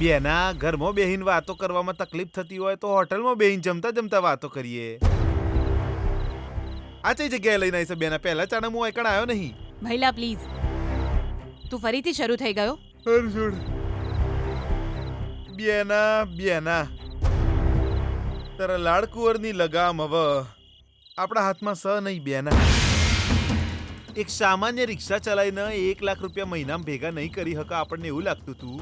બેના ઘરમાં બેહીને વાતો કરવામાં તકલીફ થતી હોય તો હોટલમાં બેહીને જમતા જમતા વાતો કરીએ. આ કઈ જગ્યાએ લઈને આવી છે બેના? પહેલા ચાણા હું એકણ આવ્યો નહીં. ભૈલા પ્લીઝ, તું ફરીથી શરૂ થઈ ગયો. અર્જુન બેના તારા લાડકુંવરની લગામ હવે આપણા હાથમાં સ નહીં બેના. એક સામાન્ય રિક્ષા ચલાવીને 1 લાખ રૂપિયા મહિનામાં ભેગા નહીં કરી શકા આપણને એવું લાગતું હતું,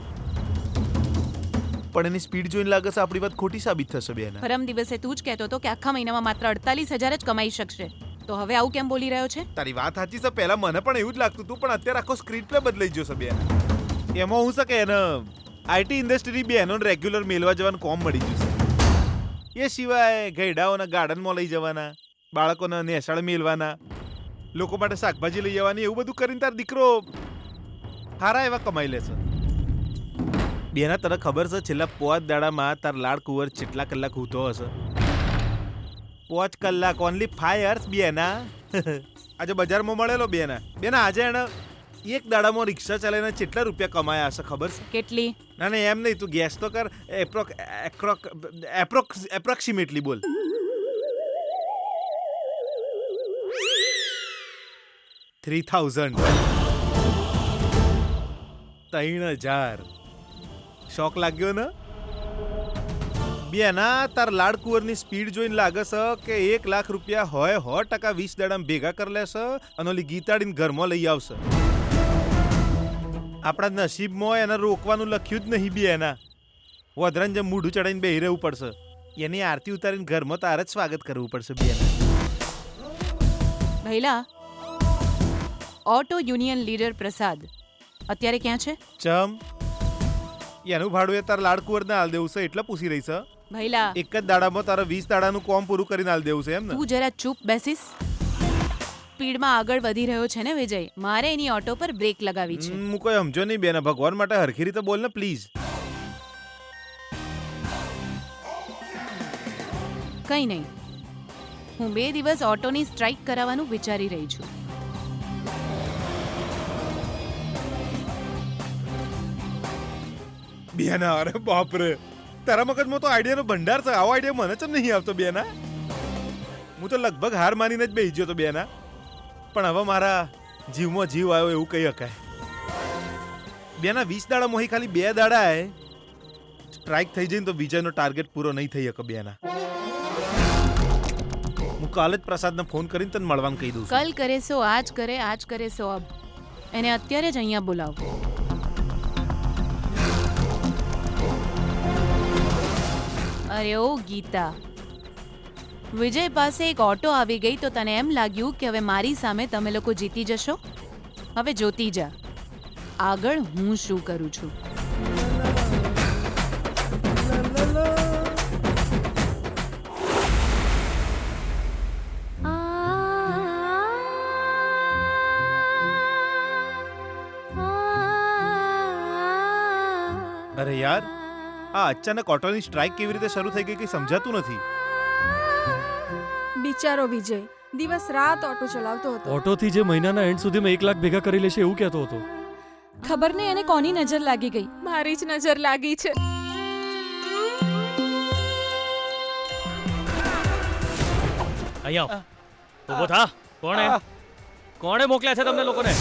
પણ એની સ્પીડ જોઈને લાગે છે આપણી વાત ખોટી સાબિત થશે બેના. પરમ દિવસે તું જ કહેતો હતો કે આખા મહિનામાં માત્ર 48,000 જ કમાઈ શકશે, તો હવે આવું કેમ બોલી રહ્યો છે? તારી વાત સાચી છે, પહેલા મને પણ એવું જ લાગતું હતું, પણ અત્યારે આખો સ્ક્રીન પ્લે બદલાઈ ગયો છે બેના. એમાં હું શકે એને આઈટી ઇન્ડસ્ટ્રી બેનોને રેગ્યુલર મેળવા જવાનું કોમ મળી ગયું છે. એ સિવાય ગઈડાઓના ગાર્ડનમાં લઈ જવાના, બાળકોના નેસાળ મેળવાના, લોકો માટે શાકભાજી લઈ જવાની, એવું બધું કરીને તાર દીકરો સારા એવા કમાઈ લે છે. બેના તને ખબર છે છેલ્લા 5 દાડામાં તાર લાડ કુંવર કેટલા કલાક ઊંઘતો હશે? 5 કલાક, ઓનલી 5 hours બેના. આજે બજારમાં મળેલો બેના આજે એને 1 દાડામાં રિક્ષા ચલાવીને કેટલા રૂપિયા કમાયા હશે ખબર છે? કેટલી? ના એમ નહીં, તું ગેસ તો કર. એપ્રોક્સિમેટલી બોલ. 3,000. 3,000. શોક લાગ્યો ને બેના? તાર લાડકુંવરની સ્પીડ જોઈને લાગે છે કે 1 લાખ રૂપિયા હોય 100% 20 દાડામાં ભેગા કરી લેશે અને ઓલી ગીતાડીને ઘરમાં લઈ આવશે. આપણા નસીબમાં એને રોકવાનું લખ્યું જ નહીં બેના. વધરાને જેમ મૂઢું ચડાવીને બેહી રહેવું પડશે. એની આરતી ઉતારીને ઘરમાં તારે જ સ્વાગત કરવું પડશે બેના. ભૈલા, ઓટો યુનિયન લીડર પ્રસાદ અત્યારે ક્યાં છે? ચમ એનું ભાડું એ તારા લાડકુંવરને હાલ દેવું છે એટલે પૂછી રહી છે. ભૈલા, એક જ દાડામાં તારા 20 દાડાનું કોમ પૂરું કરીને હાલ દેવું છે એમ ને? તું જરા ચૂપ બેસીસ. સ્પીડમાં આગળ વધી રહ્યો છે ને વિજય, મારે એની ઓટો પર બ્રેક લગાવી છે. હું કોઈ સમજો નહીં બેના, ભગવાન માટે હરખી રીતે બોલ ને પ્લીઝ. કંઈ નહીં, હું 2 દિવસ ઓટોની સ્ટ્રાઇક કરાવવાનું વિચારી રહી છું. બેના અરે બાપરે, તારા મગજમાં તો આઈડિયાનો ભંડાર છે. આવો આઈડિયા મને જ નહીં આવતો બેના. હું તો લગભગ હાર માનીને જ બેસી ગયો તો બેના, પણ હવે મારા જીવમાં જીવ આવ્યો એવું કહી શકાય. બેના 20 દાડા મોહી ખાલી 2 દાડા સ્ટ્રાઇક થઈ જાય ને તો વિજયનો ટાર્ગેટ પૂરો નહીં થઈ શકે બેના. હું કાલે જ પ્રસાદને ફોન કરીને તને મળવાનું કહી દઉં છું. કલ કરે સો આજ કરે સો અબ. એને અત્યારે જ અહીંયા બોલાવો. અરે ઓ ગીતા, વિજય પાસે એક ઓટો આવી ગઈ તો તને એમ લાગ્યું કે હવે મારી સામે તમે લોકો જીતી જશો? હવે જોતી જા આગળ હું શું કરું છું. અરે યાર, આ અચાનક ઓટોની સ્ટ્રાઇક કેવી રીતે શરૂ થઈ ગઈ કઈ સમજાતું નથી. બિચારો વિજય દિવસ રાત ઓટો ચલાવતો હતો. ઓટોથી જે મહિનાના એન્ડ સુધીમાં 1 લાખ ભેગા કરી લેશે એવું કહેતો હતો. ખબર નહીં એને કોની નજર લાગી ગઈ. મારી જ નજર લાગી છે. અહીંયા ઉભો થા. કોણે મોકલ્યા છે તમને લોકોને?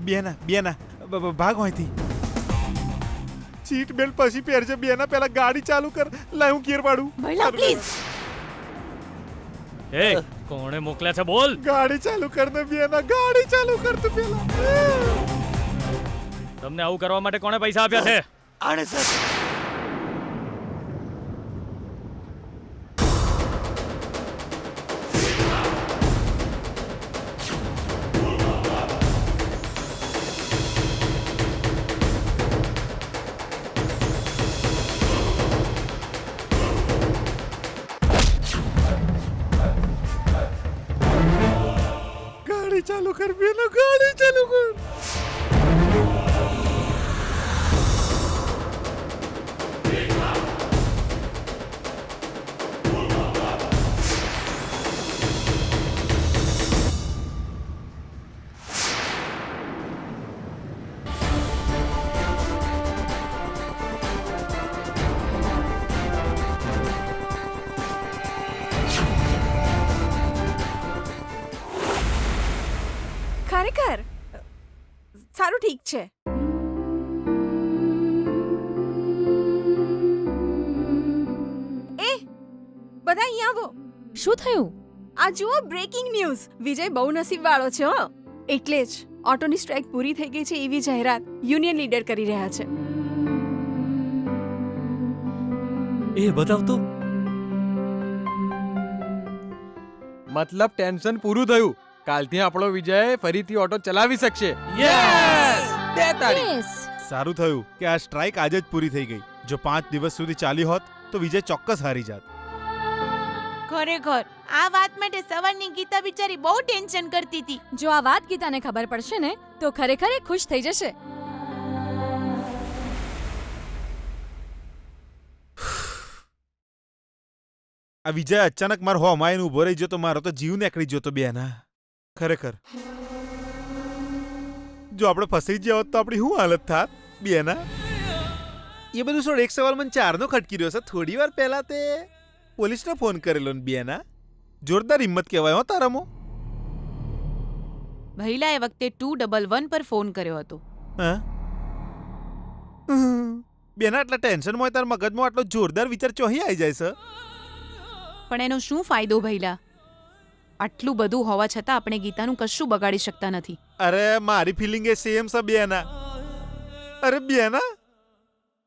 બેના ભાગ હોયથી. સીટ બેલ્ટ પછી પહેરજે બેના, પહેલા ગાડી ચાલુ કર. લાય હું ગિયર પાડું. ભૈલા પ્લીઝ. એ કોણે મોકલ્યા છે બોલ. ગાડી ચાલુ કર ને બેના, ગાડી ચાલુ કર તું પેલા. તમને આવું કરવા માટે કોણે પૈસા આપ્યા છે? આણે સર. ગાડી ચાલુ કર બેના, ગાડી ચાલુ કર. સારું ઠીક છે. એ બધા અહીંયા આવો. શું થયું? આ જુઓ બ્રેકિંગ ન્યૂઝ. વિજય બહુ નસીબવાળો છે હો. એટલે જ ઓટોની સ્ટ્રાઇક પૂરી થઈ ગઈ છે એવી જાહેરાત યુનિયન લીડર કરી રહ્યા છે. એ બતાવ તો. મતલબ ટેન્શન પૂરું થયું. કાલથી આપણો વિજય ફરીથી ઓટો ચલાવી શકશે. દે તાળી. યસ. સારું થયું કે આ સ્ટ્રાઇક આજે જ પૂરી થઈ ગઈ. જો 5 દિવસ સુધી ચાલી હોત તો વિજય ચોક્કસ હારી જાત. ખરેખર આ વાત માટે સવારની ગીતા બિચારી બહુ ટેન્શન કરતી હતી. જો આ વાત ગીતાને ખબર પડશે ને તો ખરેખર એ ખુશ થઈ જશે. આ વિજય અચાનક મારો હોમાયન ઊભો રહી ગયો તો મારો તો જીવ નીકળી ગયો તો બેના. ખરેખર જો આપણે ફસાઈ ગયા હોત તો આપણી શું હાલત થાત બેના. એ બધું છોડ, એક સવાલ મને 4નો ખટકી રહ્યો છે. થોડી વાર પહેલા તે પોલીસને ફોન કરેલો ને બેના. જોરદાર હિંમત કહેવાય હો તારામાં. ભઈલા એ વખતે 211 પર ફોન કર્યો હતો. હા બેના, આટલા ટેન્શનમાં હોય તાર મગજમાં આટલો જોરદાર વિચાર ચોહી આવી જાય છે. પણ એનો શું ફાયદો ભઈલા? આટલું બધું હોવા છતાં આપણે ગીતાનું કશું બગાડી શકતા નથી. અરે મારી ફિલિંગ એ સેમ છે બેના. અરે બેના,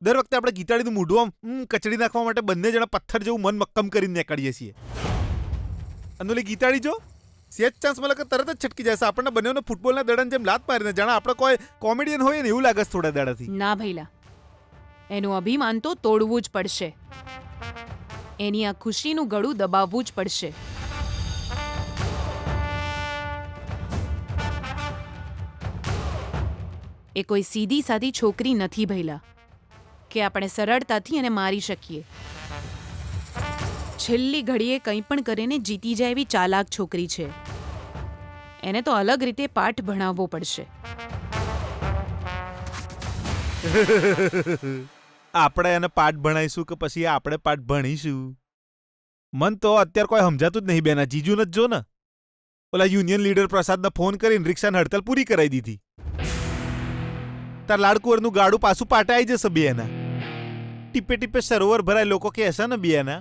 દર વખતે આપણે ગીતાડીનું મૂઢું આમ કચડી નાખવા માટે બંને જણા પથ્થર જેવું મન મક્કમ કરીને નીકળીએ છીએ. અને ઓલી ગીતાડી જો સેજ ચાન્સ મળે કે તરત જ છટકી જાય છે. આપણને બંનેઓને ફૂટબોલના દડાની જેમ લાત મારીને જાણે આપણે કોઈ કોમેડિયન હોય ને એવું લાગે છે થોડા દાડાથી. ના ભઈલા, એનું અભિમાન તો તોડવું જ પડશે. એની આ ખુશીનું ગળું દબાવવું જ પડશે. એ કોઈ સીધી સાદી છોકરી નથી ભઈલા કે આપણે સરળતાથી એને મારી શકીએ. છેલ્લી ઘડીએ કંઈ પણ કરીને જીતી જાય એવી ચાલાક છોકરી છે. એને તો અલગ રીતે પાઠ ભણાવવો પડશે. આપણે એને પાઠ ભણાવીશું કે પછી આપણે પાઠ ભણીશું? મન તો અત્યારે કોઈ સમજાતું જ નહીં બેના. જીજુને જ જો ને, ઓલા યુનિયન લીડર પ્રસાદને ફોન કરીને રિક્ષાની હડતાલ પૂરી કરાવી દીધી. તાર લાડકુંવરનું ગાડું પાછું પાટે આવી જશે બેના. ટીપે ટીપે સરોવર ભરાય લોકો કહેશે ને બેના.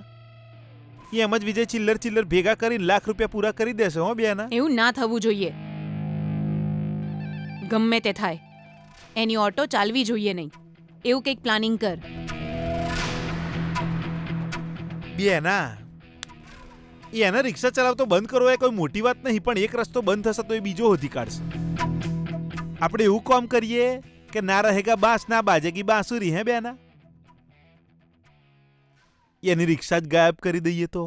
એમ જ વિજય ચિલ્લર ચિલ્લર ભેગા કરીને લાખ રૂપિયા પૂરા કરી દેશે હો બેના. એવું ના થવું જોઈએ. ગમે તે થાય, એની ઓટો ચાલવી જોઈએ નહીં. એવું કંઈક પ્લાનિંગ કર. બેના, એને રિક્ષા ચલાવતો બંધ કરવો એ કોઈ મોટી વાત નહીં, પણ એક રસ્તો બંધ થશે તો એ બીજો શોધી કાઢશે. આપણે એવું કામ કરીએ કે ના રહેગા બાંસ ના બાજેગી બાંસુરી. હે બેના, એની રિક્ષા જ ગાયબ કરી દઈએ તો.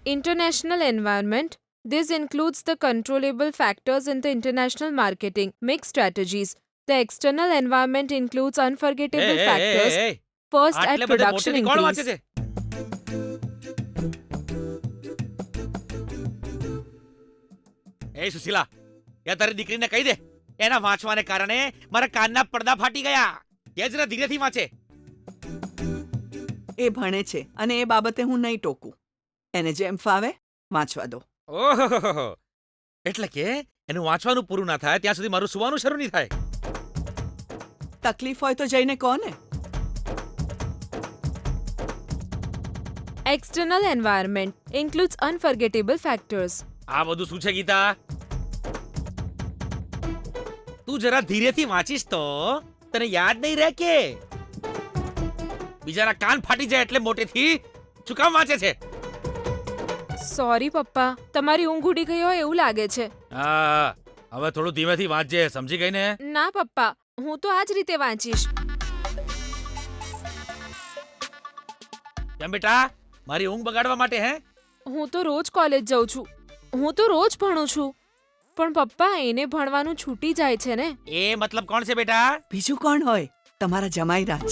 International environment. This includes the controllable factors in the international marketing mix strategies. The external environment includes unforgettable factors. First, at production increase. એ સુશીલા, યા તારી દીકરીને કહી દે, એના વાંચવાને કારણે મારા કાનના પડદા ફાટી ગયા. એ જ ને, ધીરેથી વાંચે. એ ભણે છે અને એ બાબતે હું નહીં ટોકું. એને જેમ ફાવે વાંચવા દો. ઓહો, એટલે કે એનું વાંચવાનું પૂરું ના થાય ત્યાં સુધી મારું સુવાનું શરૂ નહીં થાય. તકલીફ હોય તો જઈને કહો ને. External environment includes unforgettable factors. આ બધું શું છે ગીતા? તું જરા ધીરેથી વાંચીશ તો તને યાદ નહીં રહે કે? બીજાના કાન ફાટી જાય એટલે મોટેથી શું કામ વાંચે છે? સોરી પપ્પા, તમારી ઊંઘ ઉડી ગઈ હોય એવું લાગે છે. હા, હવે થોડું ધીમેથી વાંચજે, સમજી ગઈ ને? ના પપ્પા, હું તો આ જ રીતે વાંચીશ. કેમ બેટા, મારી ઊંઘ બગાડવા માટે? હે, હું તો રોજ કોલેજ જાઉં છું, હું તો રોજ ભણું છું, પણ પપ્પા એને ભણવાનું છૂટી જાય છે ને. એ મતલબ કોણ છે બેટા? બીજું કોણ હોય? તમારા જમાઈ રાજ.